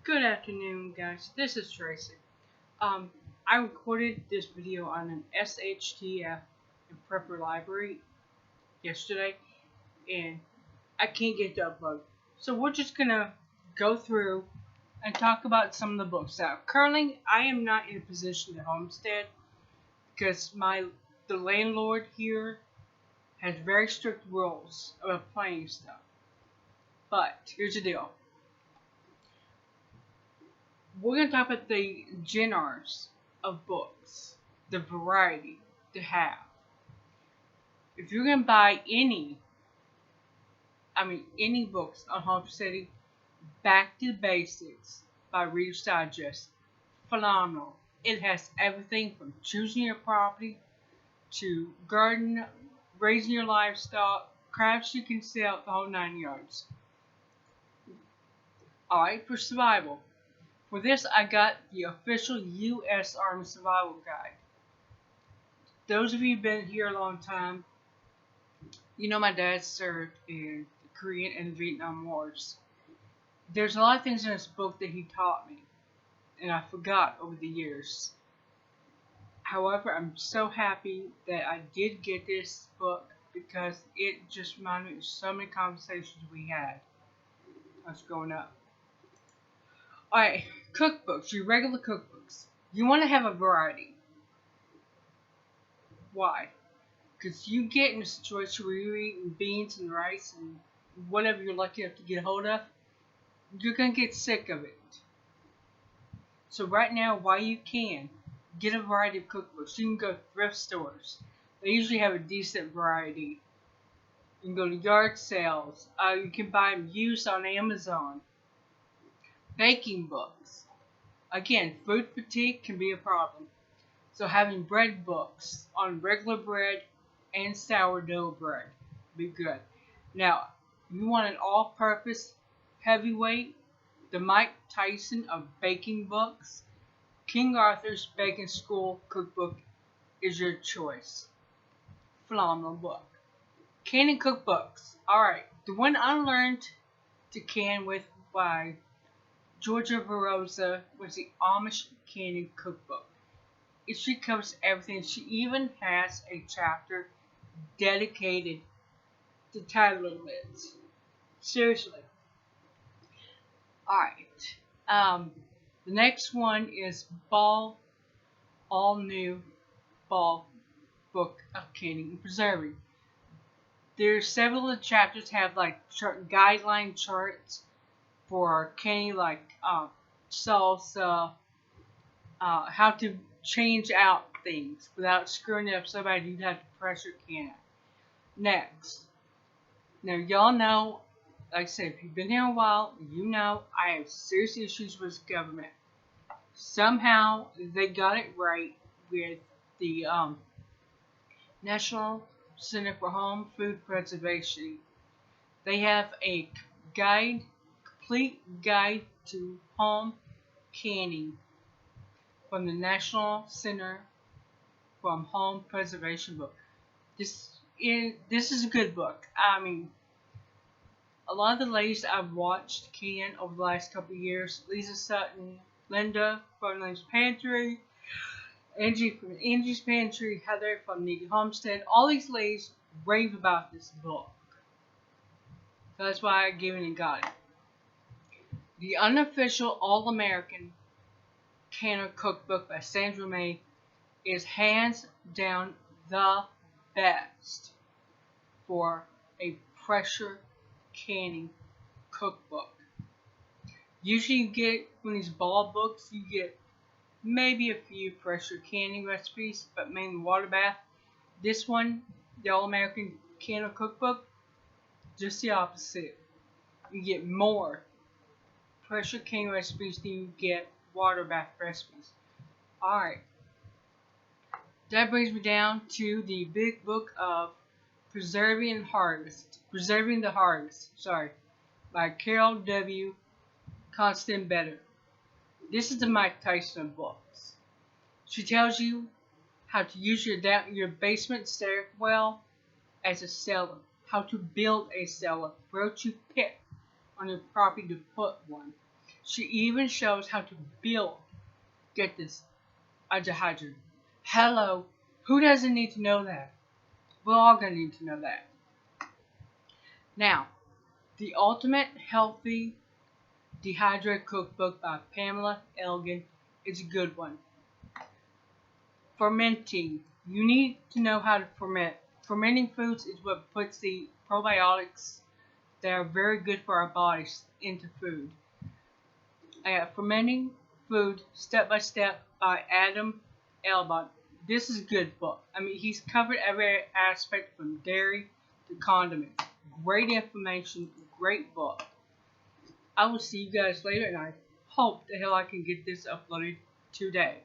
Good afternoon, guys. This is Tracy. Um, I recorded this video on an SHTF and Prepper library yesterday, and I can't get to upload. So we're just gonna go through and talk about some of the books. Now, currently, I am not in a position to homestead because the landlord here has very strict rules about planting stuff. But here's the deal. We're going to talk about the genres of books, the variety to have. If you're going to buy any books on homesteading, Back to Basics by Reader's Digest, phenomenal. It has everything from choosing your property to garden, raising your livestock, crafts you can sell, the whole 9 yards. Alright, for survival. For this, I got the official U.S. Army Survival Guide. Those of you who've been here a long time, you know my dad served in the Korean and Vietnam Wars. There's a lot of things in this book that he taught me, and I forgot over the years. However, I'm so happy that I did get this book because it just reminded me of so many conversations we had as I was growing up. Alright, cookbooks, your regular cookbooks. You want to have a variety. Why? Because you get in a situation where you're eating beans and rice and whatever you're lucky enough to get hold of, you're going to get sick of it. So right now, while you can, get a variety of cookbooks. You can go to thrift stores. They usually have a decent variety. You can go to yard sales. You can buy them used on Amazon. Baking books. Again, food fatigue can be a problem. So having bread books on regular bread and sourdough bread be good. Now, you want an all-purpose heavyweight, the Mike Tyson of baking books. King Arthur's Baking School Cookbook is your choice. Phenomenal book. Canning cookbooks. Alright, the one I learned to can with by Georgia Verosa was the Amish Canning Cookbook. She covers everything. She even has a chapter dedicated to toddler lids. Seriously. Alright. The next one is All New Ball Book of Canning and Preserving. There's several of the chapters have like guideline charts for canning, like salsa, how to change out things without screwing it up so bad you'd have to pressure can it. Next. Now y'all know, like I said, if you've been here a while, you know I have serious issues with government. Somehow they got it right with the National Center for Home Food Preservation. They have a complete guide to home canning from the National Center for Home Preservation book. This is a good book. I mean, a lot of the ladies I've watched can over the last couple of years, Lisa Sutton, Linda from Lynn's Pantry, Angie from Angie's Pantry, Heather from Needy Homestead, all these ladies rave about this book. So that's why I gave it a guide. The unofficial All-American Canner Cookbook by Sandra May is hands down the best for a pressure canning cookbook. Usually you get, from these ball books, you get maybe a few pressure canning recipes, but mainly water bath. This one, the All-American Canner Cookbook, just the opposite. You get more pressure canning recipes than you get water bath recipes. Alright. That brings me down to the big book of Preserving the Harvest, by Carol W. Constant Better. This is the Mike Tyson of books. She tells you how to use your basement stairwell as a cellar, how to build a cellar, where to pick on your property to put one. She even shows how to build, get this, a dehydrator. Hello, who doesn't need to know that? We're all going to need to know that. Now, The Ultimate Healthy Dehydrated Cookbook by Pamela Elgin is a good one. Fermenting. You need to know how to ferment. Fermenting foods is what puts the probiotics that are very good for our bodies into food. Fermenting Food Step by Step by Adam Elbot. This is a good book. I mean, he's covered every aspect from dairy to condiments. Great information, great book. I will see you guys later, and I hope the hell I can get this uploaded today.